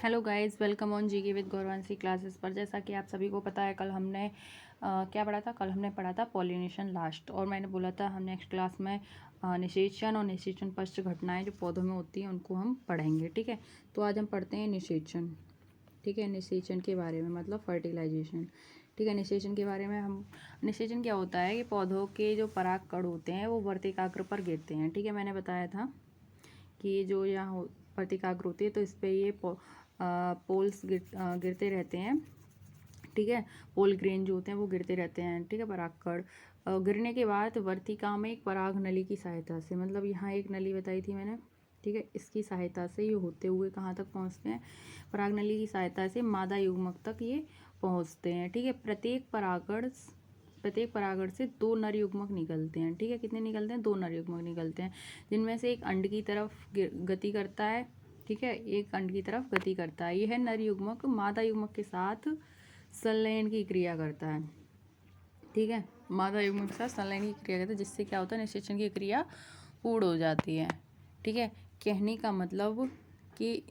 Hello guys, welcome on GK with Gauravanshi classes पर। जैसा कि आप सभी को पता है, कल हमने क्या पढ़ा था। कल हमने पढ़ा था पॉलिनेशन लास्ट, और मैंने बोला था हम नेक्स्ट क्लास में निषेचन और निषेचन पश्च घटनाएं जो पौधों में होती हैं उनको हम पढ़ेंगे। ठीक है, तो आज हम पढ़ते हैं निषेचन। ठीक है, निषेचन के बारे में मतलब फर्टिलाइजेशन। ठीक है, निषेचन के बारे में हम निषेचन क्या होता है कि पौधों के जो पराग कण होते हैं वो वर्तिकाग्र पर गिरते हैं। ठीक है, मैंने बताया था कि ये जो यहाँ वर्तिकाग्र होती है तो इस पर ये पोल्स गिरते रहते हैं। ठीक है, पोल ग्रेन जो होते हैं वो गिरते रहते हैं। ठीक है, परागकण गिरने के बाद वर्तिका में एक पराग नली की सहायता से, मतलब यहाँ एक नली बताई थी मैंने। ठीक है, इसकी सहायता से ये होते हुए कहाँ तक पहुँचते हैं, पराग नली की सहायता से मादा युग्मक तक ये पहुँचते हैं। ठीक है, प्रत्येक परागण से 2 नर युग्मक निकलते हैं। ठीक है, कितने निकलते हैं, 2 नर युग्मक निकलते हैं, जिनमें से एक अंड की तरफ गति करता है। ठीक है, एक अंड की तरफ गति करता है। यह नर युग्मक मादा युग्मक के साथ संलयन की क्रिया करता है। ठीक है, मादा युग्मक के साथ संलयन की क्रिया करता है, जिससे क्या होता है, निषेचन की क्रिया पूर्ण हो जाती है। ठीक है, कहने का मतलब कि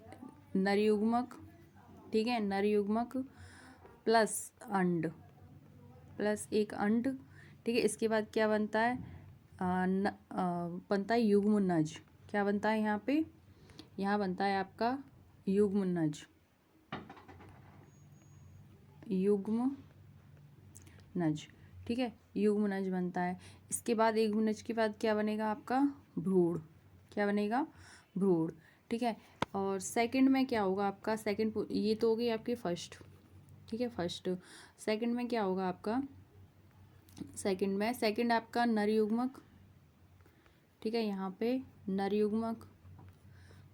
नर युग्मक, ठीक है, नर युग्मक प्लस अंड प्लस एक अंड। ठीक है, इसके बाद क्या बनता है, बनता है युग्मनज। क्या बनता है यहाँ पे, यहाँ बनता है आपका युग्मनज, युग्मनज। ठीक है, युग्मनज बनता है। इसके बाद युग्मनज के बाद क्या बनेगा आपका, भ्रूण। क्या बनेगा, भ्रूण। ठीक है, और सेकंड में क्या होगा आपका, सेकंड, ये तो हो गई आपकी फर्स्ट। ठीक है, फर्स्ट। सेकंड में क्या होगा आपका, सेकंड आपका नर युग्मक। ठीक है, यहाँ पे नर युग्मक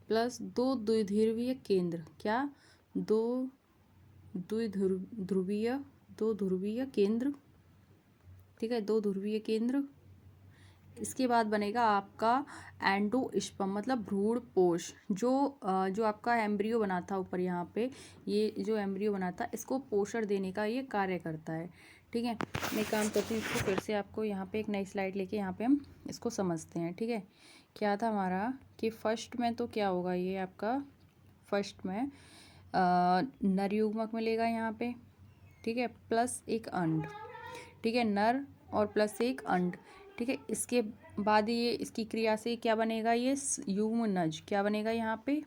प्लस 2 द्विध्रुवीय केंद्र। क्या, 2 ध्रुवीय केंद्र। ठीक है, 2 ध्रुवीय केंद्र। इसके बाद बनेगा आपका एंडोस्पर्म, मतलब भ्रूण पोष। जो आपका एम्ब्रियो बना था ऊपर यहाँ पे, ये जो एम्ब्रियो बना था इसको पोषण देने का ये कार्य करता है। ठीक है, मैं काम करती हूँ इसको फिर से आपको यहाँ पे एक नई स्लाइड लेके यहाँ पे हम इसको समझते हैं। ठीक है, क्या था हमारा कि फर्स्ट में तो क्या होगा, ये आपका फर्स्ट में नर युग्मक मिलेगा यहाँ पे। ठीक है, प्लस एक अंड। ठीक है, नर और प्लस एक अंड। ठीक है, इसके बाद ये इसकी क्रिया से क्या बनेगा, ये युग्मनज। क्या बनेगा यहाँ पे,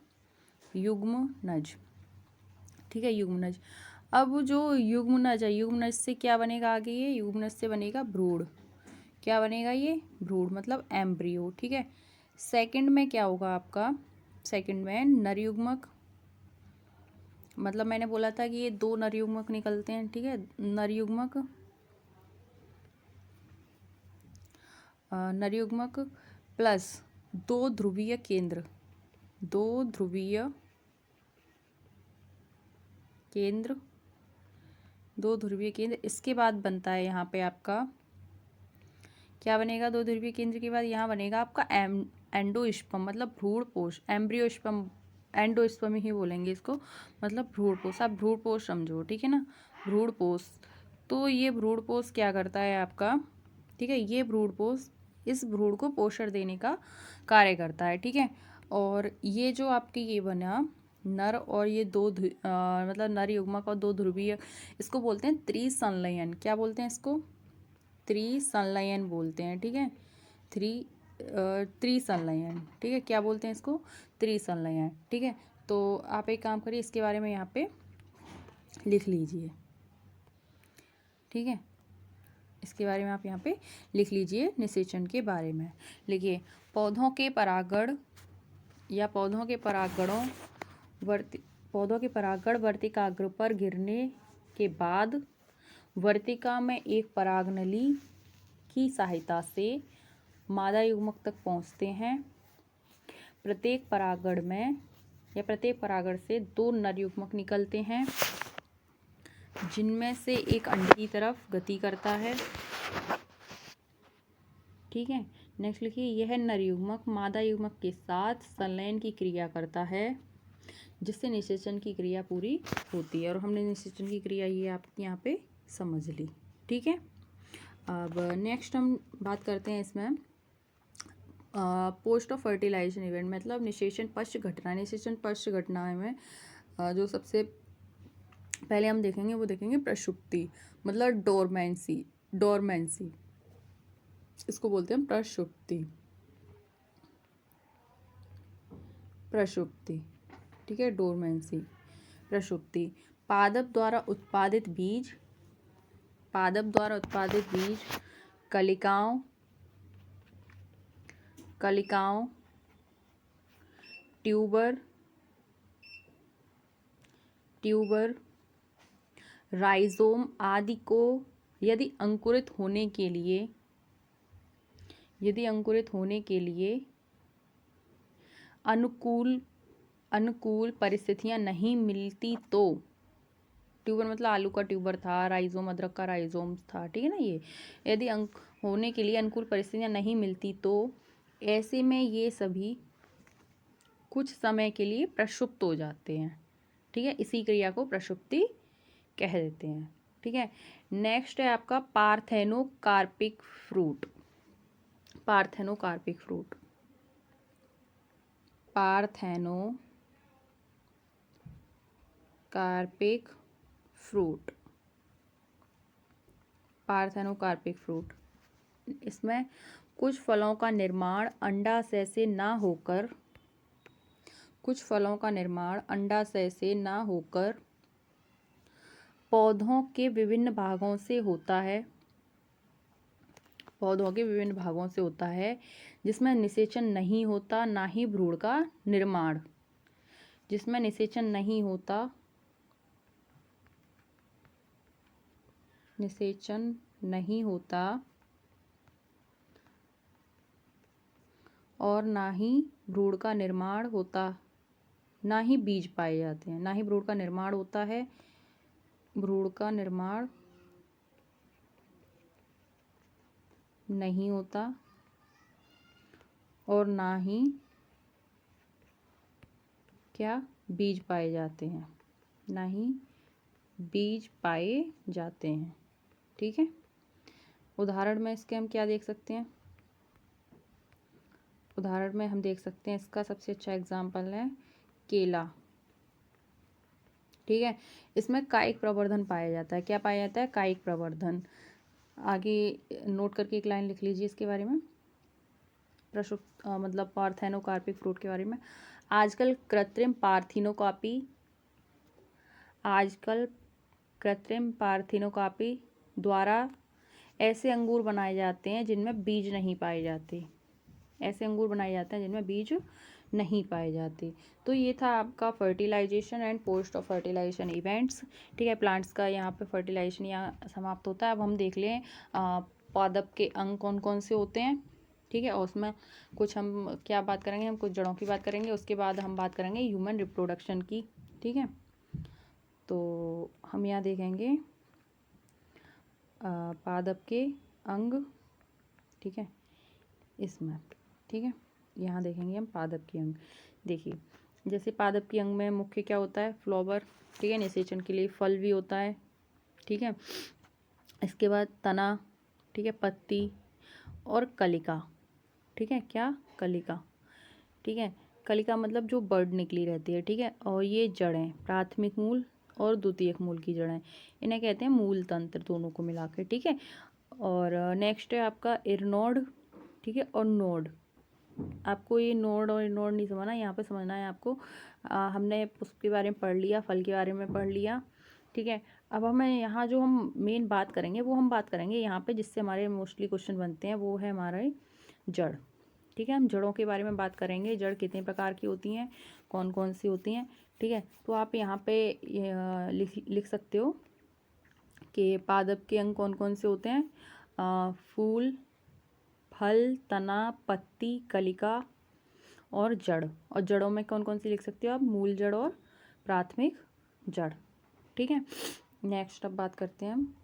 युग्मनज। ठीक है, युग्मनज। अब जो युग्मनज है, युग्मनज से क्या बनेगा आगे, ये युग्मनज से बनेगा भ्रूण। क्या बनेगा, ये भ्रूण मतलब एम्ब्रियो। ठीक है, सेकंड में क्या होगा आपका, सेकंड में नर युग्मक, मतलब मैंने बोला था कि ये 2 नर युग्मक निकलते हैं। ठीक है, नर युग्मक प्लस 2 ध्रुवीय केंद्र, 2 ध्रुवीय केंद्र, 2 ध्रुवीय केंद्र। इसके बाद बनता है यहाँ पे आपका क्या बनेगा, 2 ध्रुवीय केंद्र के बाद यहाँ बनेगा आपका एंडोस्पर्म, मतलब भ्रूण पोष। एम्ब्रियोस्पर्म, एंडोस्पर्म ही बोलेंगे इसको, मतलब भ्रूण पोष। आप भ्रूण पोष समझो, ठीक है ना, भ्रूण पोष। तो ये भ्रूण पोष क्या करता है आपका, ठीक है, ये भ्रूण पोष इस भ्रूण को पोषण देने का कार्य करता है। ठीक है, और ये जो आपके ये बना नर और ये मतलब नर युग्मक और 2 ध्रुवीय, इसको बोलते हैं त्रिसंलयन। क्या बोलते हैं इसको, त्रिसंलयन बोलते हैं। ठीक है, त्रिसंलयन। ठीक है, क्या बोलते हैं इसको, त्रिसंलयन। ठीक है, तो आप एक काम करिए, इसके बारे में यहाँ पे लिख लीजिए। ठीक है, इसके बारे में आप यहाँ पे लिख लीजिए, निषेचन के बारे में लिखिए। पौधों के परागण या पौधों के परागण वर्तिकाग्र पर गिरने के बाद वर्तिका में एक परागनली की सहायता से मादा युग्मक तक पहुँचते हैं। प्रत्येक परागण से 2 नर युग्मक निकलते हैं, जिनमें से एक अंड की तरफ गति करता है। ठीक है, नेक्स्ट लिखिए, यह नर युग्मक मादा युग्मक के साथ संलयन की क्रिया करता है, जिससे निषेचन की क्रिया पूरी होती है। और हमने निषेचन की क्रिया ये आप यहाँ पे समझ ली। ठीक है, अब नेक्स्ट हम बात करते हैं इसमें पोस्ट ऑफ फर्टिलाइजेशन इवेंट, मतलब निषेचन पश्च घटना। निषेचन पश्च घटना में जो सबसे पहले हम देखेंगे वो देखेंगे प्रसुप्ति, मतलब डोरमेंसी। डोरमेंसी इसको बोलते हैं प्रसुप्ति। प्रसुप्ति, ठीक है, डोरमेंसी, प्रसुप्ति। पादप द्वारा उत्पादित बीज, पादप द्वारा उत्पादित बीज कलिकाओं, कलिकाओं, ट्यूबर, ट्यूबर, राइजोम आदि को यदि अंकुरित होने के लिए, यदि अंकुरित होने के लिए अनुकूल, अनुकूल परिस्थितियां नहीं मिलती तो, ट्यूबर मतलब आलू का ट्यूबर था, राइजोम अदरक का राइजोम था, ठीक है ना। ये यदि होने के लिए अनुकूल परिस्थितियां नहीं मिलती तो ऐसे में ये सभी कुछ समय के लिए प्रक्षुब्ध हो जाते हैं, ठीक है। इसी क्रिया को प्रक्षुप्ति कह देते हैं, ठीक है। नेक्स्ट है आपका parthenocarpic fruit. Parthenocarpic fruit, parthenocarpic fruit, parthenocarpic fruit. इसमें कुछ फलों का निर्माण अंडाशय से ना होकर, कुछ फलों का निर्माण अंडाशय से ना होकर पौधों के विभिन्न भागों से होता है, पौधों के विभिन्न भागों से होता है, जिसमें निषेचन नहीं होता, ना ही भ्रूण का निर्माण, जिसमें निषेचन नहीं होता, निषेचन नहीं होता और ना ही भ्रूण का निर्माण होता, ना ही बीज पाए जाते हैं, ना ही भ्रूण का निर्माण होता है, भ्रूण का निर्माण नहीं होता और ना ही क्या बीज पाए जाते हैं, ना ही बीज पाए जाते हैं, ठीक है। उदाहरण में इसके हम क्या देख सकते हैं, उदाहरण में हम देख सकते हैं इसका सबसे अच्छा एग्जाम्पल है केला, ठीक है। इसमें कायिक प्रवर्धन पाया जाता है। क्या पाया जाता है? कायिक प्रवर्धन। आगे नोट करके एक लाइन लिख लीजिए इसके बारे में, मतलब पार्थेनोकार्पिक फ्रूट के बारे में। आजकल कृत्रिम पार्थिनोकापी, आजकल कृत्रिम पार्थिनोकापी द्वारा ऐसे अंगूर बनाए जाते हैं जिनमें बीज नहीं पाए जाते, ऐसे अंगूर बनाए जाते हैं जिनमें बीज नहीं पाए जाते। तो ये था आपका fertilisation and post of fertilisation events, ठीक है। प्लांट्स का यहाँ पे फर्टिलाइजेशन यहाँ समाप्त होता है। अब हम देख लें पादप के अंग कौन कौन से होते हैं, ठीक है। और उसमें कुछ हम क्या बात करेंगे, हम कुछ जड़ों की बात करेंगे, उसके बाद हम बात करेंगे ह्यूमन रिप्रोडक्शन की, ठीक है। तो हम यहाँ देखेंगे पादप के अंग, ठीक है, इसमें, ठीक है। यहाँ देखेंगे हम पादप के अंग। देखिए जैसे पादप के अंग में मुख्य क्या होता है, फ्लावर, ठीक है, निषेचन के लिए फल भी होता है, ठीक है। इसके बाद तना, ठीक है, पत्ती और कलिका, ठीक है, क्या, कलिका, ठीक है। कलिका मतलब जो बर्ड निकली रहती है, ठीक है। और ये जड़ें, प्राथमिक मूल और द्वितीयक मूल की जड़ें, इन्हें कहते हैं मूल तंत्र, दोनों को मिला के, ठीक है। और नेक्स्ट है आपका इरनोड, ठीक है, और नोड। आपको ये नोड और इनोड नहीं समझना, यहाँ पे समझना है आपको। हमने उसके बारे में पढ़ लिया, फल के बारे में पढ़ लिया, ठीक है। अब हमें यहाँ जो हम मेन बात करेंगे वो हम बात करेंगे यहाँ पे जिससे हमारे मोस्टली क्वेश्चन बनते हैं, वो है हमारे जड़, ठीक है। हम जड़ों के बारे में बात करेंगे, जड़ कितने प्रकार की होती हैं, कौन कौन सी होती हैं, ठीक है। तो आप यहाँ पे लिख सकते हो कि पादप के अंग कौन कौन से होते हैं, फूल, फल, तना, पत्ती, कलिका और जड़। और जड़ों में कौन कौन सी लिख सकते हो आप, मूल जड़ और प्राथमिक जड़, ठीक है। नेक्स्ट अब बात करते हैं हम,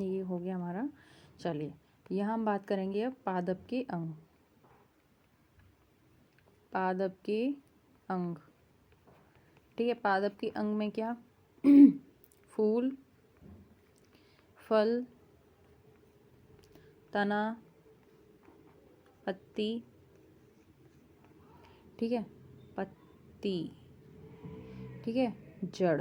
ये हो गया हमारा। चलिए यहाँ हम बात करेंगे अब पादप के अंग, पादप के अंग, ठीक है। पादप के अंग में क्या फूल, फल, तना, पत्ती, ठीक है, पत्ती, ठीक है, जड़।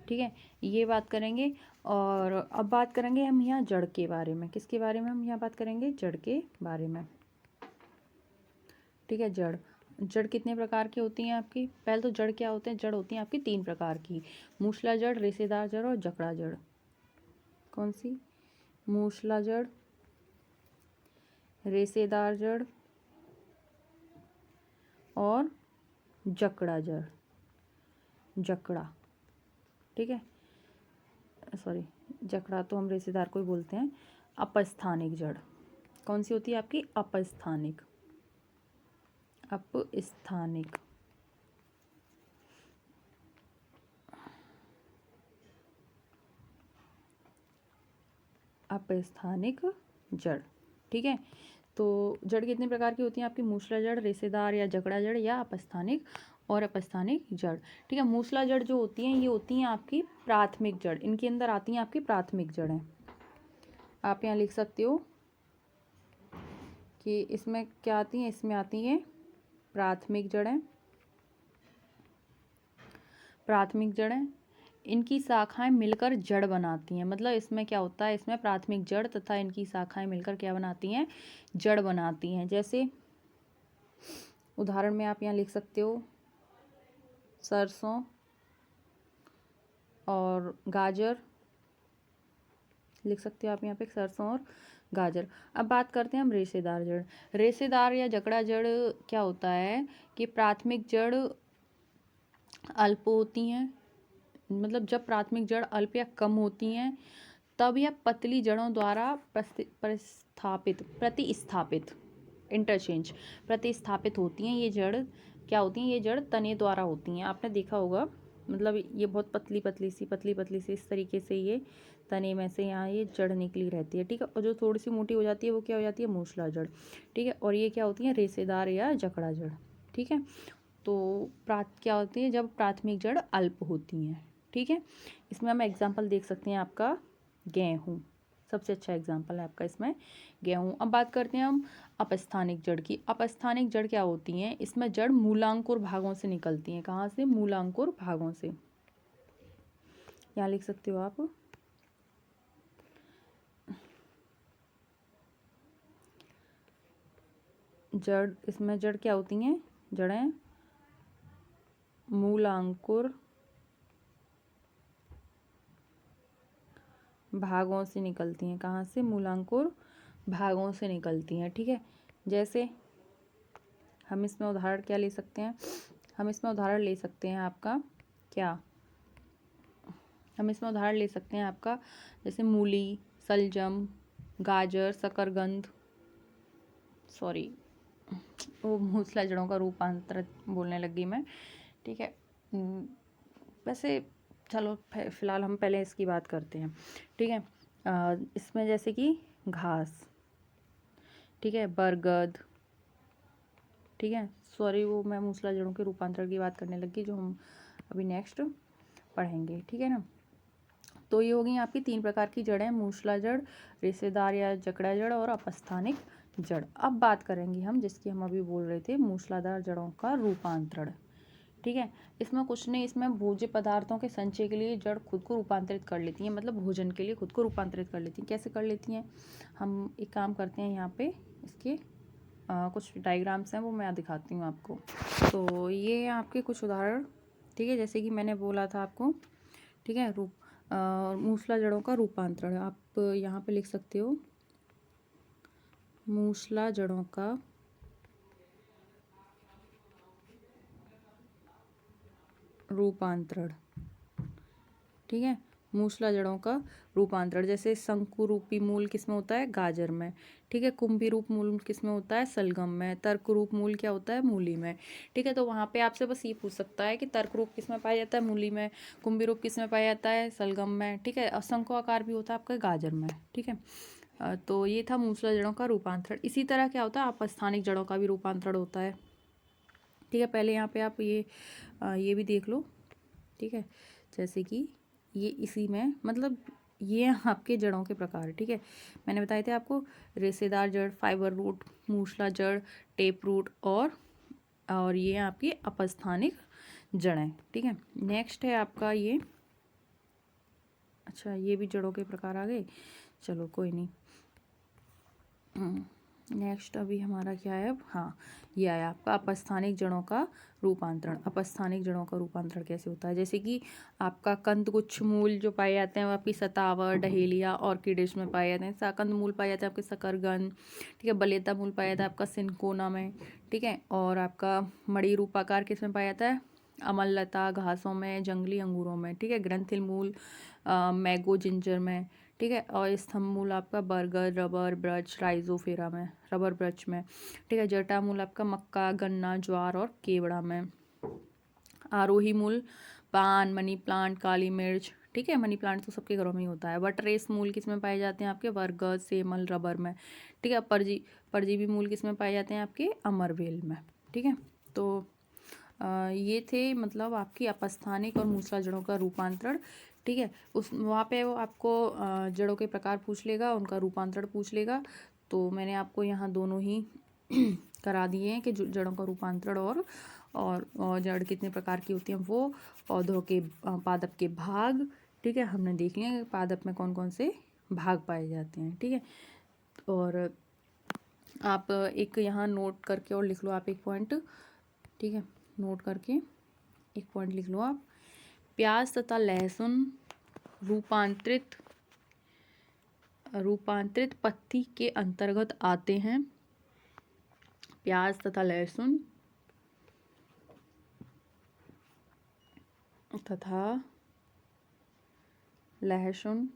ठीक है, ये बात करेंगे। और अब बात करेंगे हम यहाँ जड़ के बारे में। किसके बारे में हम यहाँ बात करेंगे? जड़ के बारे में। ठीक है, जड़। जड़ कितने प्रकार की होती हैं आपकी? पहले तो जड़ क्या होते हैं? जड़ होती हैं आपकी 3 प्रकार की, मूसला जड़, रेशेदार जड़ और जकड़ा जड़। कौन सी? मूसला जड़, रेशेदार जड़ और जकड़ा जड़। जकड़ा, ठीक है, सॉरी, जकड़ा तो हम रेशेदार को ही बोलते हैं। अपस्थानिक जड़ कौन सी होती है आपकी? अपस्थानिक। अपस्थानिक। अपस्थानिक जड़। ठीक है, तो जड़ कितने प्रकार की होती हैं आपकी? मूसला जड़, रेशेदार या जकड़ा जड़ या अपस्थानिक और अपस्थानिक जड़। ठीक है, मूसला जड़ जो होती हैं ये होती हैं आपकी प्राथमिक जड़। इनके अंदर आती हैं आपकी प्राथमिक जड़ें। आप यहाँ लिख सकते हो कि इसमें क्या आती हैं? इसमें आती हैं प्राथमिक जड़ें। प्राथमिक जड़ें, इनकी शाखाएं मिलकर जड़ बनाती हैं। मतलब इसमें क्या होता है? इसमें प्राथमिक जड़ तथा इनकी शाखाएं मिलकर क्या बनाती हैं? जड़ बनाती हैं। जैसे उदाहरण में आप यहाँ लिख सकते हो सरसों और गाजर। लिख सकते हो आप यहाँ पे सरसों और गाजर। अब बात करते हैं हम रेशेदार जड़। रेशेदार या जकड़ा जड़ क्या होता है कि प्राथमिक जड़ अल्प होती हैं। मतलब जब प्राथमिक जड़ अल्प या कम होती हैं तब यह पतली जड़ों द्वारा प्रतिस्थापित इंटरचेंज प्रतिस्थापित होती हैं। ये जड़ क्या होती हैं? ये जड़ तने द्वारा होती हैं। आपने देखा होगा, मतलब ये बहुत पतली पतली सी इस तरीके से ये तने में से यहाँ ये जड़ निकली रहती है। ठीक है, और जो थोड़ी सी मोटी हो जाती है वो क्या हो जाती है? मूसला जड़। ठीक है, और ये क्या होती है? रेशेदार या जकड़ा जड़। ठीक है, तो क्या होती है? जब प्राथमिक जड़ अल्प होती हैं। ठीक है, इसमें हम एग्जाम्पल देख सकते हैं आपका गेहूँ, सबसे अच्छा एग्जाम्पल है आपका इसमें गेहूँ। अब बात करते हैं हम अपस्थानिक जड़ की। अपस्थानिक जड़ क्या होती हैं? इसमें जड़ मूलांकुर भागों से निकलती हैं। कहाँ से? मूलांकुर भागों से। यहाँ लिख सकते हो आप जड़। इसमें जड़ क्या होती हैं? जड़ें मूलांकुर भागों से निकलती हैं। कहाँ से? मूलांकुर भागों से निकलती हैं। ठीक है, जैसे हम इसमें उदाहरण क्या ले सकते हैं? हम इसमें उदाहरण ले सकते हैं आपका क्या? हम इसमें उदाहरण ले सकते हैं आपका जैसे मूली, सलजम, गाजर, शकरकंद, सॉरी वो मूसला जड़ों का रूपांतरित बोलने लगी मैं। ठीक है, वैसे चलो फिलहाल हम पहले इसकी बात करते हैं। ठीक है, इसमें जैसे कि घास, ठीक है, बरगद, ठीक है, सॉरी वो मैं मूसला जड़ों के रूपांतरण की बात करने लगी जो हम अभी नेक्स्ट पढ़ेंगे। ठीक है ना, तो ये हो गई आपकी 3 प्रकार की जड़ें, मूसला जड़, रेशेदार या जकड़ा जड़ और अपस्थानिक जड़। अब बात करेंगे हम जिसकी हम अभी बोल रहे थे, मूसलाधार जड़ों का रूपांतरण। ठीक है, इसमें कुछ नहीं, इसमें भोज्य पदार्थों के संचय के लिए जड़ खुद को रूपांतरित कर लेती हैं। मतलब भोजन के लिए खुद को रूपांतरित कर लेती हैं। कैसे कर लेती हैं? हम एक काम करते हैं, यहाँ पे इसके कुछ डायग्राम्स हैं वो मैं दिखाती हूँ आपको। तो ये आपके कुछ उदाहरण, ठीक है, जैसे कि मैंने बोला था आपको, ठीक है, मूसला जड़ों का रूपांतरण। आप यहाँ पे लिख सकते हो मूसला जड़ों का रूपांतरण। ठीक है, मूसला जड़ों का रूपांतरण। जैसे शंकु रूपी मूल किसमें होता है? गाजर में। ठीक है, कुंभी रूप मूल किसमें होता है? सलगम में। तर्क रूप मूल क्या होता है? मूली में। ठीक है, तो वहाँ पे आपसे बस ये पूछ सकता है कि तर्क रूप किसमें पाया जाता है? मूली में। कुंभी रूप किसमें पाया जाता है? सलगम में। ठीक है, शंकु आकार भी होता है आपका गाजर में। ठीक है, तो ये था मूसला जड़ों का रूपांतरण। इसी तरह क्या होता है? अपस्थानिक जड़ों का भी रूपांतरण होता है। ठीक है, पहले यहाँ पे आप ये भी देख लो। ठीक है, जैसे कि ये इसी में, मतलब ये आपके जड़ों के प्रकार। ठीक है, मैंने बताए थे आपको रेशेदार जड़, फाइबर रूट, मूसला जड़, टेप रूट और ये आपकी अपस्थानिक जड़ें। ठीक है, नेक्स्ट है आपका ये, अच्छा ये भी जड़ों के प्रकार आ गए, चलो कोई नहीं। नेक्स्ट अभी हमारा क्या है अब, हाँ ये आया आपका अपस्थानिक जड़ों का रूपांतरण। अपस्थानिक जड़ों का रूपांतरण कैसे होता है, जैसे कि आपका कंदगुच्छ मूल जो पाए जाते हैं वो आपकी सतावर, डहेलिया, ऑर्किडिस में पाए जाते हैं। साकंद मूल पाए जाते हैं आपके शकरगंध। ठीक है, बलेता मूल पाया जाता है आपका सिनकोना में। ठीक है, और आपका मणि रूपाकार किस में पाया जाता है, अमललता घासों में, जंगली अंगूरों में। ठीक है, ग्रंथिल मूल मैगो जिंजर में। ठीक है, और स्तंभ मूल आपका बरगद, रबर ब्रज, राइजोफेरा में, रबर ब्रज में। ठीक है, जटा मूल आपका मक्का, गन्ना, ज्वार और केवड़ा में। आरोही मूल पान, मनी प्लांट, काली मिर्च। ठीक है, मनी प्लांट तो सबके घरों में ही होता है। वटरेस मूल किस में पाए जाते हैं आपके, बरगद, सेमल, रबर में। ठीक है, परजीवी मूल किस में पाए जाते हैं आपके, अमरवेल में। ठीक है, तो ये थे मतलब आपकी अपस्थानिक और मूसला जड़ों का रूपांतरण। ठीक है, उस वहाँ पे वो आपको जड़ों के प्रकार पूछ लेगा, उनका रूपांतरण पूछ लेगा। तो मैंने आपको यहाँ दोनों ही करा दिए हैं कि जड़ों का रूपांतरण और जड़ कितने प्रकार की होती हैं वो, पौधों के पादप के भाग। ठीक है, हमने देख लिया कि पादप में कौन कौन से भाग पाए जाते हैं। ठीक है, और आप एक यहाँ नोट करके और लिख लो आप एक पॉइंट। ठीक है, नोट करके एक पॉइंट लिख लो आप, प्याज तथा लहसुन रूपांतरित पत्ती के अंतर्गत आते हैं। प्याज तथा लहसुन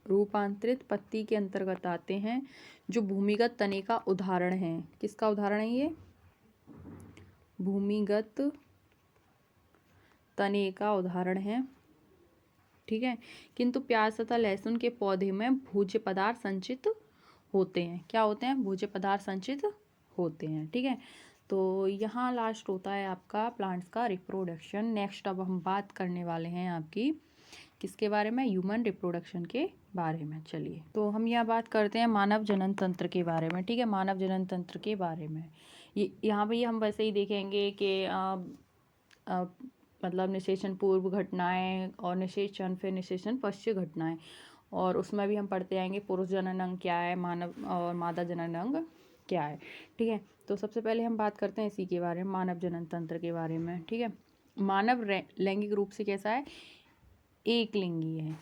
रूपांतरित पत्ती के अंतर्गत आते हैं, जो भूमिगत तने का उदाहरण है। किसका उदाहरण है ये, भूमिगत तने का उदाहरण है। ठीक है, किंतु प्याज तथा लहसुन के पौधे में भोज्य पदार्थ संचित होते हैं। क्या होते हैं, भोज्य पदार्थ संचित होते हैं। ठीक है, तो यहाँ लास्ट होता है आपका प्लांट्स का रिप्रोडक्शन। नेक्स्ट अब हम बात करने वाले हैं आपकी किसके बारे में, ह्यूमन रिप्रोडक्शन के बारे में। चलिए, तो हम यहाँ बात करते हैं मानव जनन तंत्र के बारे में। ठीक है, मानव जनन तंत्र के बारे में ये यहाँ पे हम वैसे ही देखेंगे कि मतलब निषेचन पूर्व घटनाएं और निषेचन फिर निषेचन पश्चात घटनाएं, और उसमें भी हम पढ़ते आएंगे पुरुष जनन अंग क्या है, मानव और मादा जनन अंग क्या है। ठीक है, तो सबसे पहले हम बात करते हैं इसी के बारे में, मानव जनन तंत्र के बारे में। ठीक है, मानव लैंगिक रूप से कैसा है, एक लिंगी है।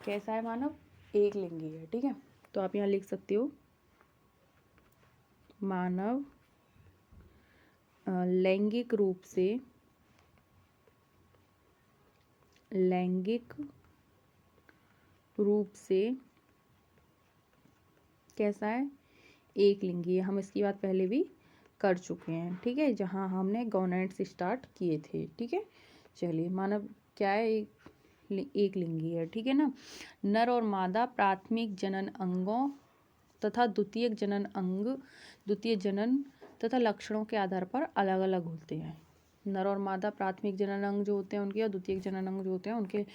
कैसा है मानव, एक लिंगी है। ठीक है, तो आप यहाँ लिख सकते हो मानव लैंगिक रूप से कैसा है, एक लिंगी है। हम इसकी बात पहले भी कर चुके हैं। ठीक है, जहाँ हमने गोनैड से स्टार्ट किए थे। ठीक है, चलिए, मानव क्या है, एक लिंगी है। ठीक है ना, नर और मादा प्राथमिक जनन अंगों तथा द्वितीय जनन तथा लक्षणों के आधार पर अलग अलग होते हैं। नर और मादा प्राथमिक जनन अंग जो होते हैं उनके, और द्वितीय जनन अंग जो होते हैं उनके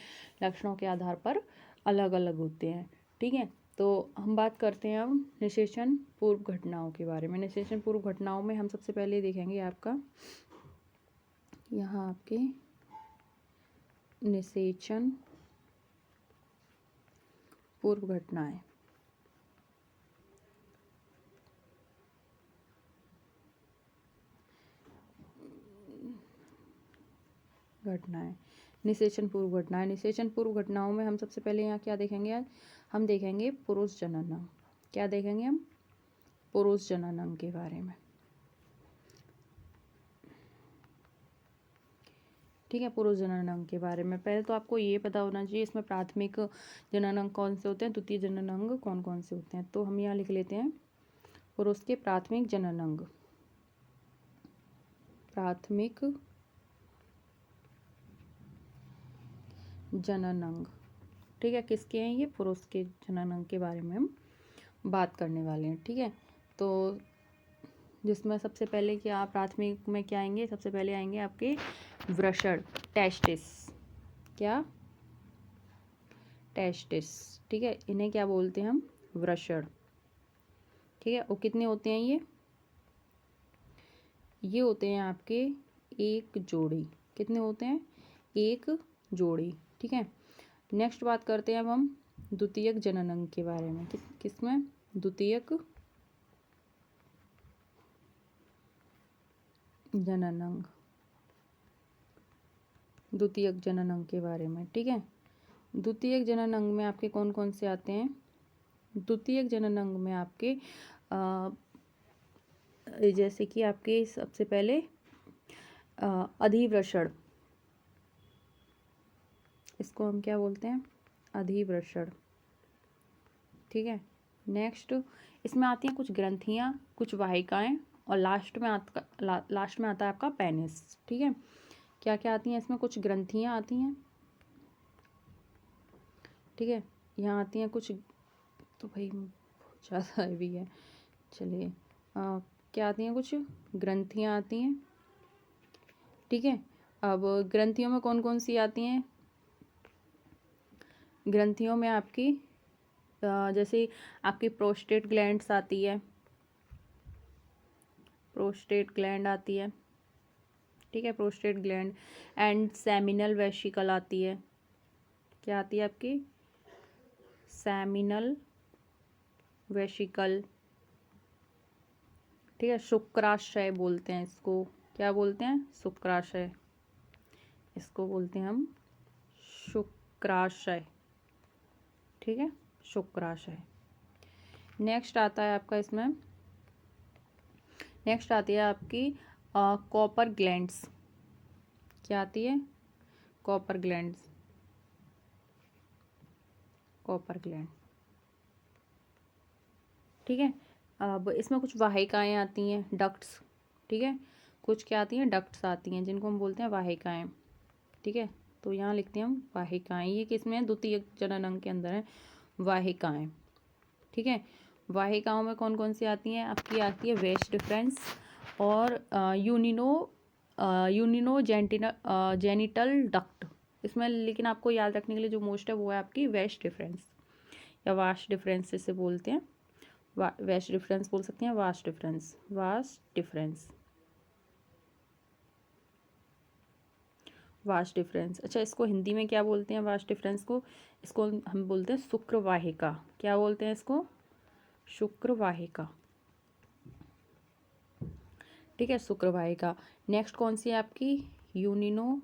लक्षणों के आधार पर अलग अलग होते हैं। ठीक है, तो हम बात करते हैं अब निषेचन पूर्व घटनाओं के बारे में। निषेचन पूर्व घटनाओं में हम सबसे पहले देखेंगे आपका यहाँ आपके निषेचन पूर्व घटनाएं। निषेचन पूर्व घटनाएं, निषेचन पूर्व घटनाओं में हम सबसे पहले यहाँ क्या देखेंगे, आज हम देखेंगे पुरुष जनन अंग। क्या देखेंगे हम, पुरुष जनन अंग के बारे में। ठीक है, पुरुष जनन अंग के बारे में पहले तो आपको ये पता होना चाहिए इसमें प्राथमिक जनन अंग कौन से होते हैं, द्वितीय जनन अंग कौन कौन से होते हैं। तो हम यहाँ लिख लेते हैं पुरुष के प्राथमिक जनन अंग, प्राथमिक जनन अंग। ठीक है, किसके हैं ये, पुरुष के जनन अंग के बारे में हम बात करने वाले हैं। ठीक है, तो जिसमें सबसे पहले क्या प्राथमिक में क्या आएंगे, सबसे पहले आएंगे आपके वृषण, टेस्टिस। क्या, टेस्टिस। ठीक है, इन्हें क्या बोलते हैं हम, वृषण। ठीक है, और कितने होते हैं ये होते हैं आपके एक जोड़ी। कितने होते हैं? एक जोड़ी। ठीक है, नेक्स्ट बात करते हैं अब हम द्वितीयक जननांग के बारे में। किसमें? द्वितीयक जननांग, द्वितीयक जननांग के बारे में। ठीक है, द्वितीयक जननांग में आपके कौन कौन से आते हैं? द्वितीयक जननांग में आपके जैसे कि आपके सबसे पहले अधिवृषण, इसको हम क्या बोलते हैं? अधिवृषण। ठीक है, नेक्स्ट इसमें आती हैं कुछ ग्रंथियां, कुछ वाहिकाएं, और लास्ट में आता है आपका पेनिस। ठीक है, क्या क्या आती हैं इसमें? कुछ ग्रंथियां आती हैं। ठीक है, यहाँ आती हैं कुछ, तो भाई बहुत ज़्यादा भी है, चलिए क्या आती हैं? कुछ ग्रंथियां आती हैं। ठीक है, अब ग्रंथियों में कौन कौन सी आती हैं? ग्रंथियों में आपकी जैसे आपकी प्रोस्टेट ग्लैंड्स आती है, प्रोस्टेट ग्लैंड आती है। ठीक है, prostate gland and seminal vesicle आती है। क्या आती है आपकी? Seminal vesicle. ठीक है, शुक्राशय बोलते हैं इसको। क्या बोलते हैं? शुक्राशय। इसको बोलते हैं हम शुक्राशय। ठीक है, शुक्राशय। नेक्स्ट आता है आपका इसमें, नेक्स्ट आती है आपकी कॉपर ग्लैंड्स। क्या आती है? Copper glands, copper gland. ठीक है, अब इसमें कुछ वाहिकाएं आती हैं, डक्ट्स। ठीक है, कुछ क्या आती हैं? डक्ट्स आती हैं, जिनको हम बोलते हैं वाहिकाएं। ठीक है, तो यहाँ लिखते हैं हम वाहिकाएं। ये किसमें है? द्वितीयक जननांग के अंदर है वाहिकाएं। ठीक है, वाहिकाओं में कौन कौन सी आती हैं? आपकी आती है वेस्ट डिफरेंस और यूनिनो जेनिटल डक्ट इसमें। लेकिन आपको याद रखने के लिए जो मोस्ट है वो है आपकी वेस्ट डिफरेंस, या वास्ट डिफरेंस इसे बोलते हैं। वेस्ट डिफरेंस बोल सकते हैं, vast difference, vast difference, vast difference. अच्छा, इसको हिंदी में क्या बोलते हैं? वास्ट डिफरेंस को, इसको हम बोलते हैं शुक्रवाहिका। क्या बोलते हैं इसको? शुक्रवाहिका। ठीक है, शुक्रवाहिका। नेक्स्ट कौन सी है आपकी? यूनिनो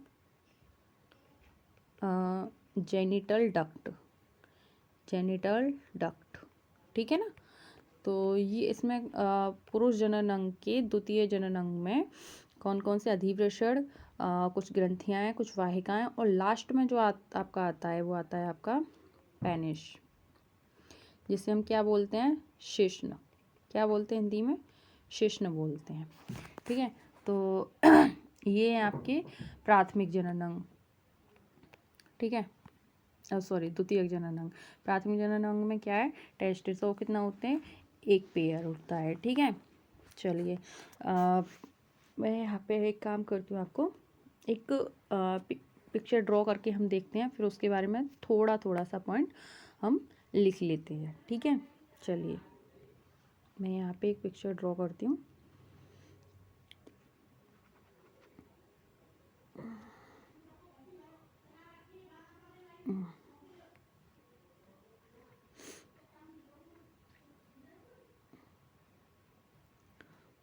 जेनिटल डक्ट, जेनिटल डक्ट। ठीक है ना, तो ये इसमें पुरुष जननांग के द्वितीय जननांग में कौन कौन से अधिवृषण, कुछ ग्रंथियां हैं, कुछ वाहिकाएं, और लास्ट में जो आपका आता है वो आता है आपका पेनिस, जिसे हम क्या बोलते हैं? शिश्न। क्या बोलते हैं हिंदी में? शिश्न बोलते हैं। ठीक है, तो ये है आपके प्राथमिक जननांग। ठीक है, सॉरी, द्वितीयक जननांग। प्राथमिक जननांग में क्या है? टेस्टिस वो कितना होते हैं? एक पेयर होता है। ठीक है, चलिए मैं यहाँ पे एक काम करती हूँ, आपको एक पिक्चर ड्रॉ करके हम देखते हैं, फिर उसके बारे में थोड़ा थोड़ा सा पॉइंट हम लिख लेते हैं। ठीक है, चलिए मैं यहाँ पे एक पिक्चर ड्रॉ करती हूँ।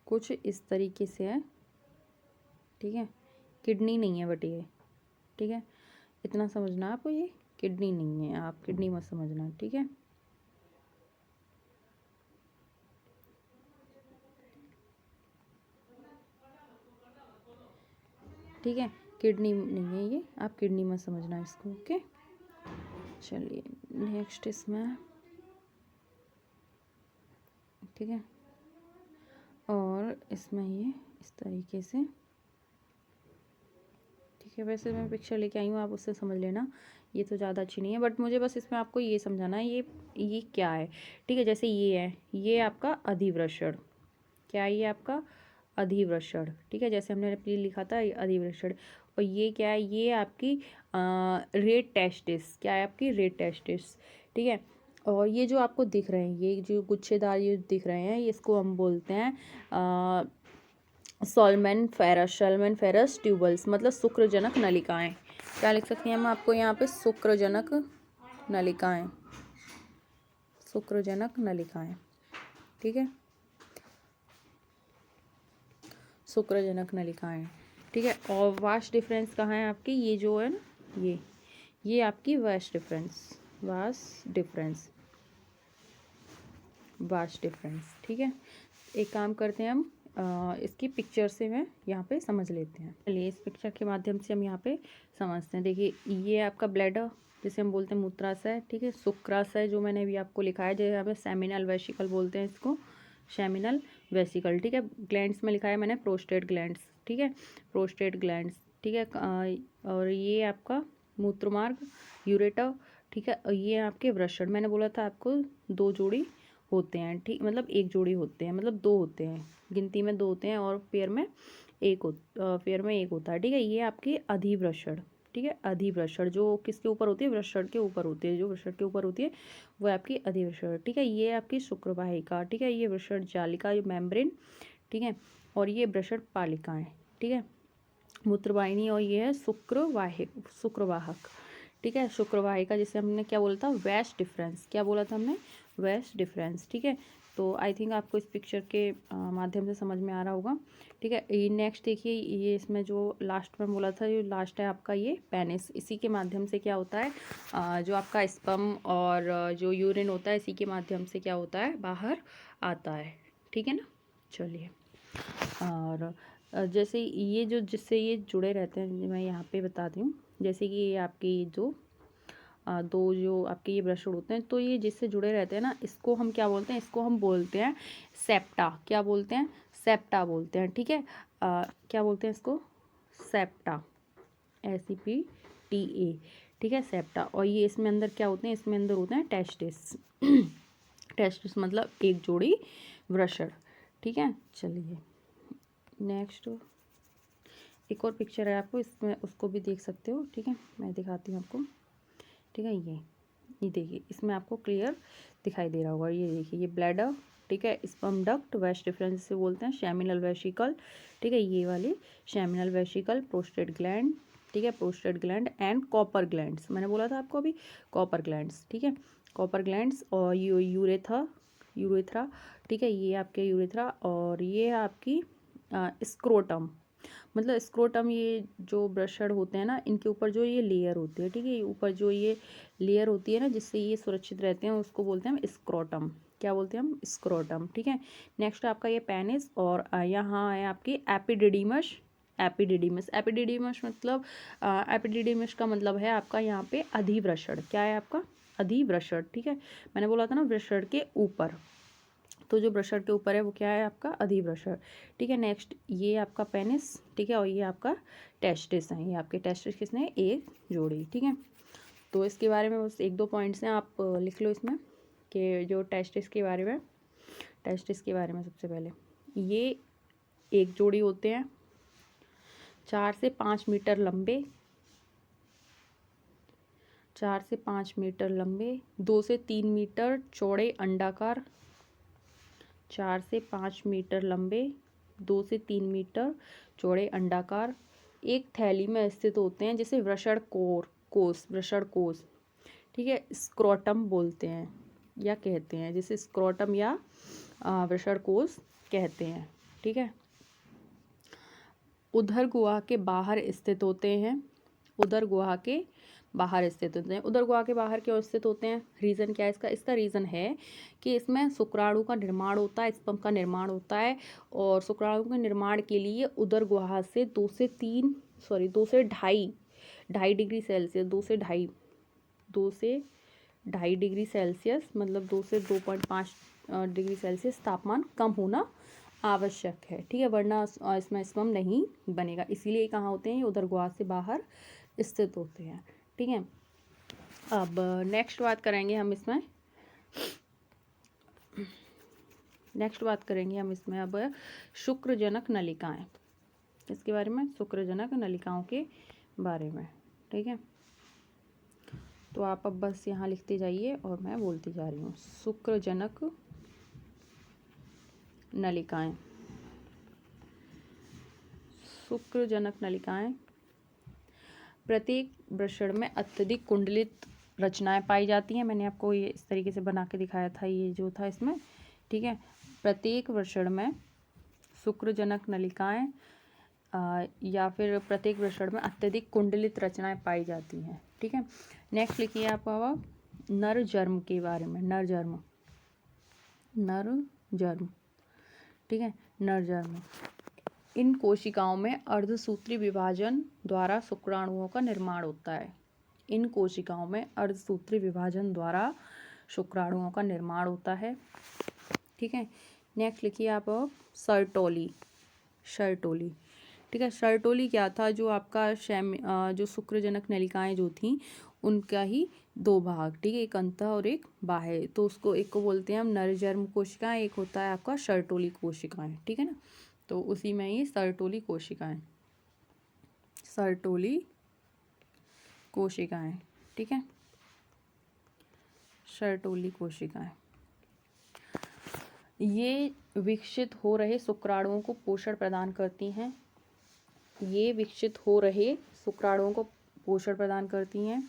कुछ इस तरीके से है। ठीक है, किडनी नहीं है बट ये, ठीक है, इतना समझना आपको, ये किडनी नहीं है, आप किडनी मत समझना। ठीक है, ठीक है, किडनी नहीं है ये, आप किडनी मत समझना इसको। ओके, चलिए नेक्स्ट इसमें। ठीक है, और इसमें ये इस तरीके से। ठीक है, वैसे मैं पिक्चर लेके आई हूँ, आप उससे समझ लेना, ये तो ज़्यादा अच्छी नहीं है, बट मुझे बस इसमें आपको ये समझाना है ये क्या है। ठीक है, जैसे ये है, ये आपका अधिवृषण। क्या है ये आपका? अधिवृषण। ठीक है, जैसे हमने पहले लिखा था अधिवृषण। और ये क्या है? ये आपकी रेड टेस्टिस। क्या है आपकी? Red testis. ठीक है, और ये जो आपको दिख रहे हैं, ये जो गुच्छेदार ये दिख रहे हैं, इसको हम बोलते हैं सोलमेन फेरस ट्यूबल्स मतलब शुक्रजनक नलिकाएं। क्या लिख सकते हैं हम आपको यहाँ पे? शुक्रजनक नलिकाएं, शुक्रजनक नलिकाएं। ठीक है, शुक्रजनक नलिकाएं। ठीक है, और वास्ट डिफरेंस कहाँ है आपकी? ये जो है ना, ये आपकी वास्ट डिफरेंस, वास्ट डिफरेंस। ठीक है, एक काम करते हैं हम, इसकी पिक्चर से मैं यहाँ पे समझ लेते हैं। चलिए इस पिक्चर के माध्यम से हम यहाँ पे समझते हैं। देखिए ये आपका ब्लैडर, जिसे हम बोलते हैं मूत्राशय। ठीक है, शुक्राशय जो मैंने अभी आपको लिखा है, जो यहाँ पे सेमिनल वेसिकल बोलते हैं इसको, सेमिनल वेसिकल। ठीक है, ग्लैंड्स में लिखा है मैंने प्रोस्टेट ग्लैंड्स। ठीक है, प्रोस्टेट ग्लैंड्स। ठीक है, और ये आपका मूत्रमार्ग, यूरेटर। ठीक है, और ये आपके वृषण। मैंने बोला था आपको 2 जोड़ी होते हैं। ठीक, मतलब 1 जोड़ी होते हैं, मतलब 2 होते हैं, गिनती में 2 होते हैं और पेयर में 1 होता है। ठीक है, ये आपकी अधिवृषण। ठीक है, अधिवृषण जो किसके ऊपर होती है? वृषण के ऊपर होती है। जो वृषण के ऊपर होती है वो आपकी अधिवृषण। ठीक है, ये आपकी शुक्रवाहिका। ठीक है, ये वृषण जालिका, ये मेम्ब्रेन। ठीक है, और ये वृषण पालिकाएं। ठीक है, मूत्रवाहिनी, और ये है शुक्रवाहक। ठीक है, शुक्रवाहिका जिसे हमने क्या बोला था? Vast difference. क्या बोला था हमने? Vast difference. ठीक है, तो आई थिंक आपको इस पिक्चर के माध्यम से समझ में आ रहा होगा। ठीक है, ये नेक्स्ट देखिए, ये इसमें जो लास्ट में बोला था, जो लास्ट है आपका ये पेनिस। इसी के माध्यम से क्या होता है, जो आपका स्पर्म और जो यूरिन होता है, इसी के माध्यम से क्या होता है? बाहर आता है। ठीक है ना। चलिए, और जैसे ये जो जिससे ये जुड़े रहते हैं, मैं यहाँ पे बताती हूँ। जैसे कि ये आपकी जो 2 जो आपके ये ब्रश होते हैं, तो ये जिससे जुड़े रहते हैं ना, इसको हम क्या बोलते हैं? इसको हम बोलते हैं सेप्टा। क्या बोलते हैं? सेप्टा बोलते हैं। ठीक है, क्या बोलते हैं इसको? Septa, SEPTA। ठीक है, सेप्टा। और ये इसमें अंदर क्या होते हैं? इसमें अंदर होते हैं टेस्टिस। टेस्टिस मतलब 1 जोड़ी वृषण। ठीक है, चलिए नेक्स्ट एक और पिक्चर है आपको, इसमें उसको भी देख सकते हो। ठीक है, मैं दिखाती हूँ आपको। ठीक है, ये देखिए, इसमें आपको क्लियर दिखाई दे रहा होगा। ये देखिए, ये ब्लैडर। ठीक है, स्पर्म डक्ट, वेस्ट डिफरेंस से बोलते हैं, सेमिनल वेसिकल। ठीक है, ये वाली सेमिनल वेसिकल, प्रोस्टेट ग्लैंड। ठीक है, prostate gland and copper glands. मैंने बोला था आपको अभी, कॉपर ग्लैंड्स। ठीक है, कॉपर ग्लैंड्स, और यूरेथ्रा। ठीक है, ये आपके यूरेथ्रा, और ये आपकी स्क्रोटम। मतलब स्क्रोटम, ये जो वृषण होते हैं ना, इनके ऊपर जो ये लेयर होती है। ठीक है, ये ऊपर जो ये लेयर होती है ना, जिससे ये सुरक्षित रहते हैं, उसको बोलते हैं हम स्क्रोटम। क्या बोलते हैं हम? स्क्रोटम। ठीक है, नेक्स्ट आपका ये पेनिस, और यहाँ है आपकी एपिडिडीमस। एपिडिडीमस मतलब एपिडिडीमस का मतलब है आपका यहाँ पे अधिवृषण। क्या है आपका? अधिवृषण। ठीक है, मैंने बोला था ना वृषण के ऊपर, तो जो वृषण के ऊपर है वो क्या है? आपका अधिवृषण। ठीक है, नेक्स्ट ये आपका पेनिस। ठीक है, और ये आपका टेस्टिस है। ये आपके टेस्टिस किसने? 1 जोड़ी। ठीक है, तो इसके बारे में बस 1-2 पॉइंट्स हैं, आप लिख लो इसमें, कि जो टेस्टिस के बारे में, सबसे पहले ये 1 जोड़ी होते हैं, 4 से 5 मीटर लंबे, 2 से 3 मीटर चौड़े अंडाकार, 4 से 5 मीटर लंबे, 2 से 3 मीटर चौड़े अंडाकार, एक थैली में स्थित होते हैं, जिसे वृषण कोष। ठीक है, स्क्रोटम बोलते हैं या कहते हैं, जिसे स्क्रोटम या वृषण कोष कहते हैं। ठीक है, उदर गुहा के बाहर स्थित होते हैं। उदर गुहा के बाहर क्यों स्थित होते हैं? रीज़न क्या है इसका? इसका रीज़न है कि इसमें शुक्राणु का निर्माण होता है, स्पर्म का निर्माण होता है, और शुक्राणु के निर्माण के लिए उदर गुहा से 2 से 2.5 डिग्री सेल्सियस, 2 से ढाई डिग्री सेल्सियस, मतलब 2 से 2.5 डिग्री सेल्सियस तापमान कम होना आवश्यक है। ठीक है, वरना इसमें स्पर्म नहीं बनेगा। इसीलिए कहाँ होते हैं? ये उदर गुहा से बाहर स्थित होते हैं। ठीक है, अब नेक्स्ट बात करेंगे हम इसमें अब शुक्रजनक नलिकाएं। इसके बारे में, शुक्रजनक नलिकाओं के बारे में। ठीक है, तो आप अब बस यहाँ लिखते जाइए और मैं बोलती जा रही हूँ। शुक्रजनक नलिकाएं, शुक्रजनक नलिकाएं। प्रत्येक वृषण में अत्यधिक कुंडलित रचनाएं पाई जाती हैं। मैंने आपको ये इस तरीके से बना के दिखाया था, ये जो था इसमें, ठीक है। प्रत्येक वृषण में शुक्रजनक नलिकाएं या फिर प्रत्येक वृषण में अत्यधिक कुंडलित रचनाएं पाई जाती हैं, ठीक है। नेक्स्ट लिखिए आप नर जर्म के बारे में। नर जर्म, ठीक है। नर जर्म, इन कोशिकाओं में अर्धसूत्री विभाजन द्वारा शुक्राणुओं का निर्माण होता है। इन कोशिकाओं में अर्धसूत्री विभाजन द्वारा शुक्राणुओं का निर्माण होता है, ठीक है। नेक्स्ट लिखिए आप सर्टोली, ठीक है। सर्टोली क्या था? जो आपका जो शुक्रजनक नलिकाएं जो थी उनका ही दो भाग, ठीक है, एक अंतः और एक बाह्य। तो उसको एक को बोलते हैं हम नरजर्म कोशिकाएं, एक होता है आपका सर्टोली कोशिकाएं, ठीक है ना। तो उसी में ये सर्टोली कोशिकाएं, ठीक है। सर्टोली कोशिकाएं ये विकसित हो रहे शुक्राणुओं को पोषण प्रदान करती हैं।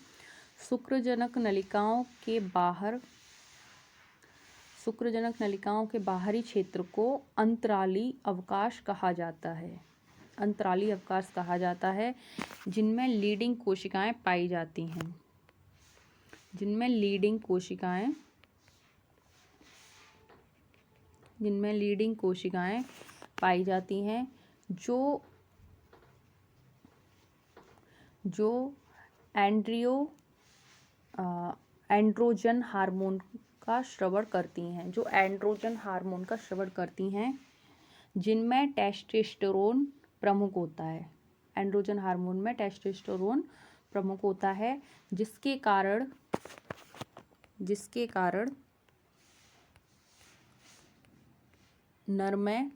शुक्रजनक नलिकाओं के बाहरी क्षेत्र को अंतराली अवकाश कहा जाता है, जिनमें लीडिंग कोशिकाएं पाई जाती हैं, जो एंड्रोजन हार्मोन का स्राव करती हैं, जिनमें टेस्टोस्टेरोन प्रमुख होता है। एंड्रोजन हार्मोन में टेस्टोस्टेरोन प्रमुख होता है, जिसके कारण नर में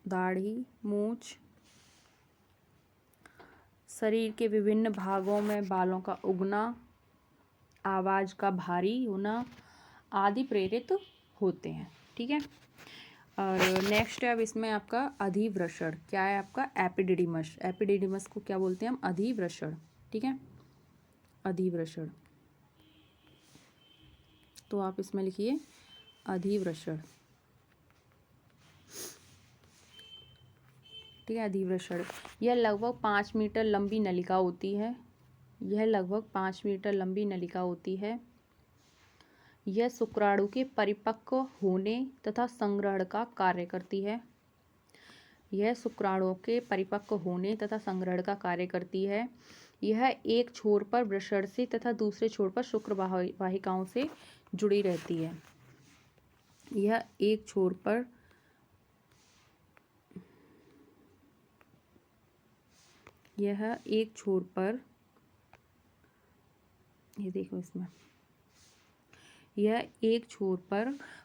दाढ़ी, मूंछ, शरीर के विभिन्न भागों में बालों का उगना, आवाज का भारी होना आदि प्रेरित होते हैं, ठीक है। और नेक्स्ट है अब इसमें आपका अधिवृषण। क्या है आपका? एपिडिडिमस को क्या बोलते हैं हम? अधिवृषण, ठीक है। अधिवृषण, तो आप इसमें लिखिए अधिवृषण, ठीक है। अधिवृषण यह लगभग 5 मीटर लंबी नलिका होती है। यह शुक्राणु के परिपक्व होने तथा संग्रहण का कार्य करती है। यह एक छोर पर वृषण से तथा दूसरे छोर पर शुक्र वाहिकाओं से जुड़ी रहती है। यह एक छोर पर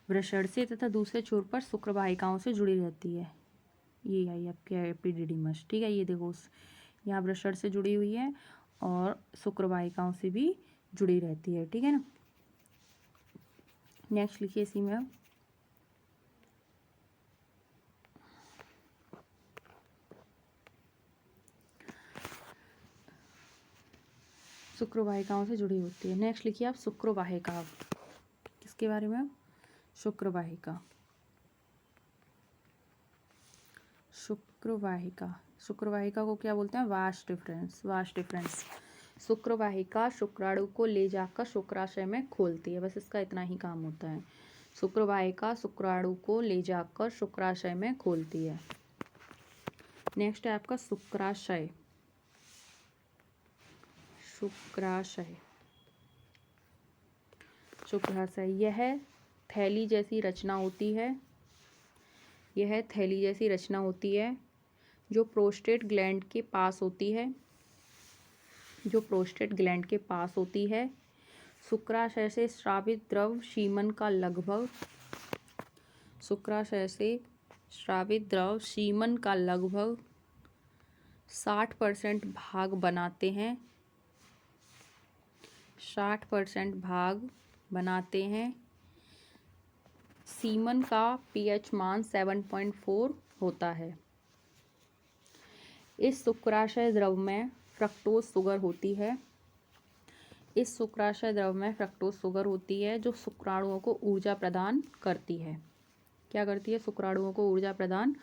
वृषण से तथा दूसरे छोर पर शुक्र वाहिकाओं से जुड़ी रहती है। ये आई आपकी एपिडिडिमस, ठीक है। ये देखो यहाँ वृषण से जुड़ी हुई है और शुक्र वाहिकाओं से भी जुड़ी रहती है, ठीक है ना। नेक्स्ट लिखिए इसी में अब शुक्र वाहिकाओं से जुड़ी होती है। नेक्स्ट लिखिए आप शुक्र वाहिका। किसके बारे में? शुक्र वाहिका को क्या बोलते हैं? Vast difference. शुक्र वाहिका शुक्राणु को ले जाकर शुक्राशय में खोलती है। बस इसका इतना ही काम होता है। शुक्र वाहिका शुक्राणु को ले जाकर शुक्राशय में खोलती है। नेक्स्ट है आपका शुक्राशय। यह थैली जैसी रचना होती है जो प्रोस्टेट ग्लैंड के पास होती है। शुक्राशय से स्रावित द्रव सीमन का लगभग 60% भाग बनाते हैं। सीमन का pH मान 7.4 होता है। इस शुक्राशय द्रव में फ्रक्टोज शुगर होती है। इस शुक्राशय द्रव में फ्रक्टोज शुगर होती है जो शुक्राणुओं को ऊर्जा प्रदान करती है। क्या करती है? शुक्राणुओं को ऊर्जा प्रदान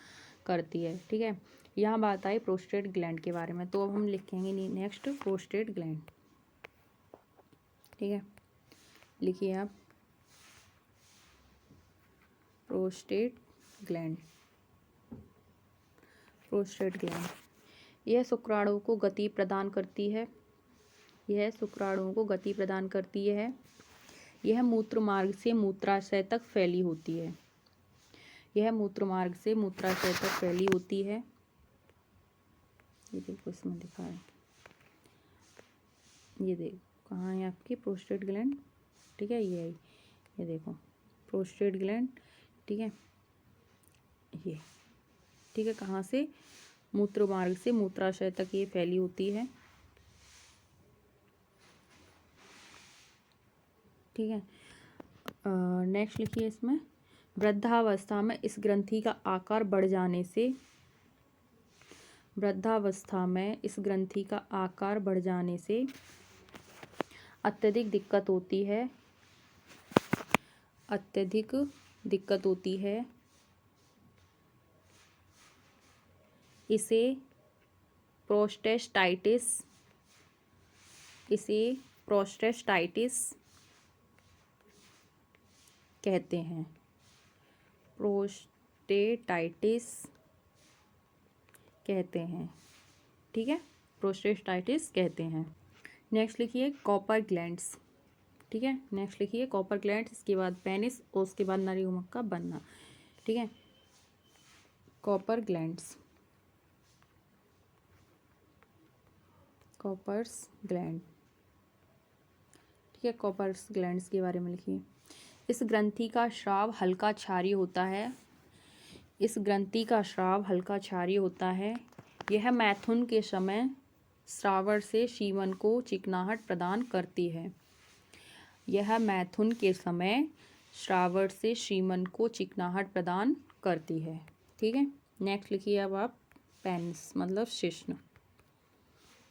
करती है। ठीक है, यहाँ बात आई प्रोस्टेट ग्लैंड के बारे में। तो अब हम लिखेंगे नेक्स्ट प्रोस्टेट ग्लैंड। ठीक है, लिखिए आप प्रोस्टेट ग्लैंड। प्रोस्टेट ग्लैंड यह शुक्राणुओं को गति प्रदान करती है। यह शुक्राणुओं को गति प्रदान करती है। यह मूत्र मार्ग से मूत्राशय तक फैली होती है। यह मूत्र मार्ग से मूत्राशय तक फैली होती है। ये देखो इसमें लिखा है, ये देखो कहाँ है आपकी प्रोस्टेट ग्लैंड। ठीक है, ये है, ये देखो प्रोस्टेट ग्लैंड। ठीक है, ये ठीक है, कहाँ से? मूत्र मार्ग से मूत्राशय तक ये फैली होती है। ठीक है, नेक्स्ट लिखिए इसमें, वृद्धावस्था में इस ग्रंथि का आकार बढ़ जाने से, वृद्धावस्था में इस ग्रंथि का आकार बढ़ जाने से अत्यधिक दिक्कत होती है। अत्यधिक दिक्कत होती है। इसे प्रोस्टेटाइटिस, इसे प्रोस्टेटाइटिस कहते हैं। प्रोस्टेटाइटिस कहते हैं। ठीक है, प्रोस्टेटाइटिस कहते हैं। नेक्स्ट लिखिए कॉपर ग्लैंड्स। ठीक है, नेक्स्ट लिखिए कॉपर ग्लैंड्स, इसके बाद पेनिस और उसके बाद नरी उमक का बनना। ठीक है, कॉपर ग्लैंड्स, कॉपर्स ग्लैंड। ठीक है, कॉपर्स ग्लैंड्स के बारे में लिखिए। इस ग्रंथि का स्राव हल्का क्षारीय होता है। इस ग्रंथि का स्राव हल्का क्षारीय होता है। यह मैथुन के समय श्रावण से सीमन को चिकनाहट प्रदान करती है। यह मैथुन के समय श्रावण से सीमन को चिकनाहट प्रदान करती है। ठीक है, नेक्स्ट लिखिए अब आप पेनिस मतलब शिश्न।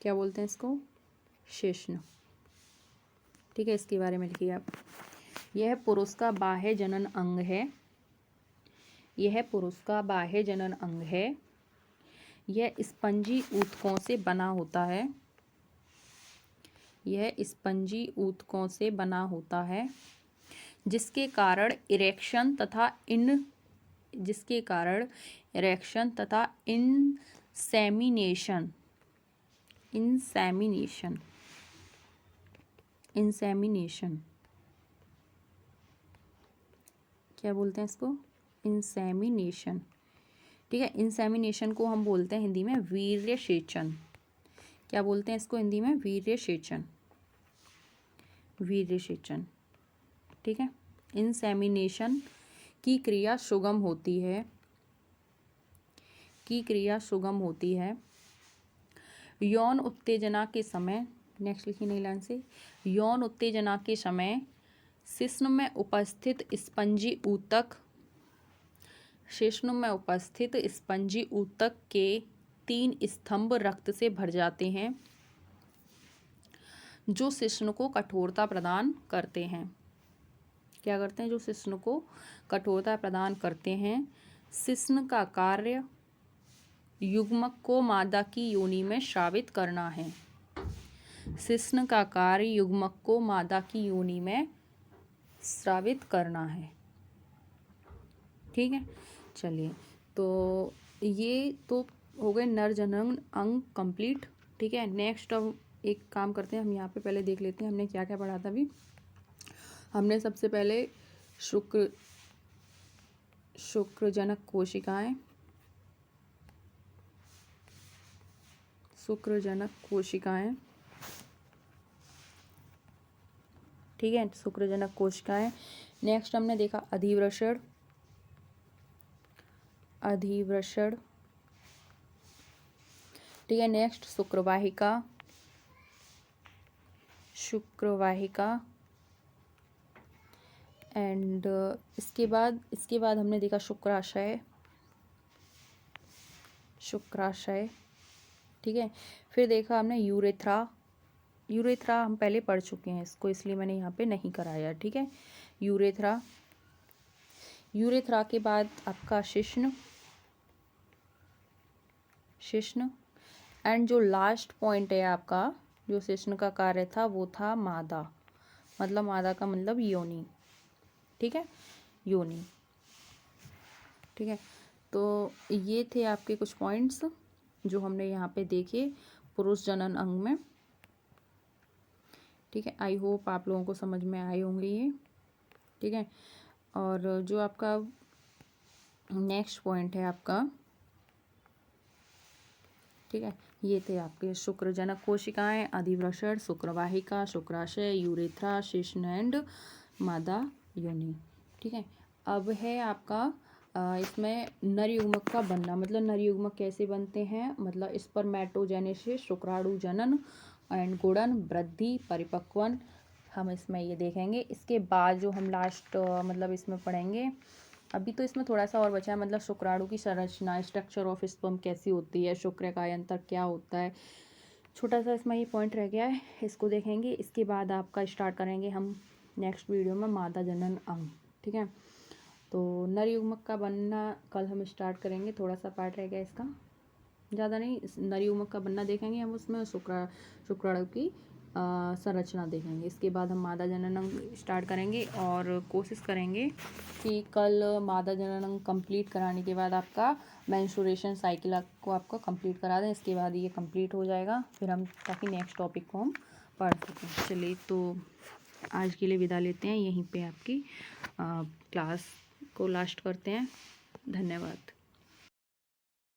क्या बोलते हैं इसको? शिश्न। ठीक है, इसके बारे में लिखिए आप। यह पुरुष का बाह्य जनन अंग है। यह पुरुष का बाह्य जनन अंग है। यह स्पंजी ऊतकों से बना होता है। यह स्पंजी ऊतकों से बना होता है जिसके कारण इरेक्शन तथा इंसेमिनेशन क्या बोलते हैं इसको? इंसेमिनेशन। ठीक है, इंसेमिनेशन को हम बोलते हैं हिंदी में वीर्य सेचन। क्या बोलते हैं इसको हिंदी में? वीर्य सेचन। वीर्य सेचन। ठीक है, इंसेमिनेशन की क्रिया सुगम होती है। की क्रिया सुगम होती है। यौन उत्तेजना के समय, नेक्स्ट लिखिए नई लाइन से, यौन उत्तेजना के समय शिश्न में उपस्थित स्पंजी ऊतक के 3 स्तंभ रक्त से भर जाते हैं जो शिश्न को कठोरता प्रदान करते हैं। क्या करते हैं? जो शिश्न को कठोरता प्रदान करते हैं। शिश्न का कार्य युग्मक को मादा की योनि में स्रावित करना है। शिश्न का कार्य युग्मक को मादा की योनि में स्रावित करना है। ठीक है, चलिए, तो ये तो हो गए नर जनन अंग कंप्लीट। ठीक है, नेक्स्ट अब एक काम करते हैं, हम यहाँ पे पहले देख लेते हैं हमने क्या क्या पढ़ा था अभी। हमने सबसे पहले शुक्रजनक कोशिकाएं, ठीक है, शुक्रजनक कोशिकाएं। नेक्स्ट हमने देखा अधिवृषण। ठीक है, नेक्स्ट शुक्रवाहिका। एंड इसके बाद हमने देखा शुक्राशय, ठीक है। फिर देखा हमने यूरेथ्रा हम पहले पढ़ चुके हैं इसको, इसलिए मैंने यहाँ पे नहीं कराया, ठीक है। यूरेथ्रा के बाद आपका शिश्न, एंड जो लास्ट पॉइंट है आपका, जो शिश्न का कार्य था वो था मादा, मतलब मादा का मतलब योनि, ठीक है, योनि, ठीक है। तो ये थे आपके कुछ पॉइंट्स जो हमने यहाँ पे देखे पुरुष जनन अंग में, ठीक है। आई होप आप लोगों को समझ में आए होंगे ये, ठीक है। और जो आपका नेक्स्ट पॉइंट है आपका, ठीक है, ये थे आपके शुक्रजनक कोशिकाएं, अधिवृषण, शुक्रवाहिका, शुक्राशय, यूरेथ्रा, शिश्न एंड मादा योनि, ठीक है। अब है आपका इसमें नर युग्मक का बनना, मतलब नर युग्मक कैसे बनते हैं, मतलब स्पर्मेटोजेनेसिस, शुक्राणु जनन एंड गुणन, वृद्धि, परिपक्वन, हम इसमें ये देखेंगे। इसके बाद जो हम लास्ट मतलब इसमें पढ़ेंगे, अभी तो इसमें थोड़ा सा और बचा है, मतलब शुक्राणु की संरचना, स्ट्रक्चर ऑफ स्पर्म कैसी होती है, शुक्र का अंतर क्या होता है, छोटा सा इसमें ये पॉइंट रह गया है, इसको देखेंगे। इसके बाद आपका स्टार्ट करेंगे हम नेक्स्ट वीडियो में मादा जनन अंग, ठीक है। तो नर युग्मक का बनना कल हम स्टार्ट करेंगे, थोड़ा सा पार्ट रह गया इसका, ज़्यादा नहीं। नर युग्मक का बनना देखेंगे हम, उसमें शुक्राणु की संरचना देखेंगे। इसके बाद हम मादा जनन अंग स्टार्ट करेंगे और कोशिश करेंगे कि कल मादा जनन अंग कंप्लीट कराने के बाद आपका मेंस्ट्रुएशन साइकिल को आपको कंप्लीट करा दें। इसके बाद ये कंप्लीट हो जाएगा, फिर हम ताकि नेक्स्ट टॉपिक को हम पढ़ सकें। चलिए, तो आज के लिए विदा लेते हैं, यहीं पे आपकी क्लास को लास्ट करते हैं। धन्यवाद।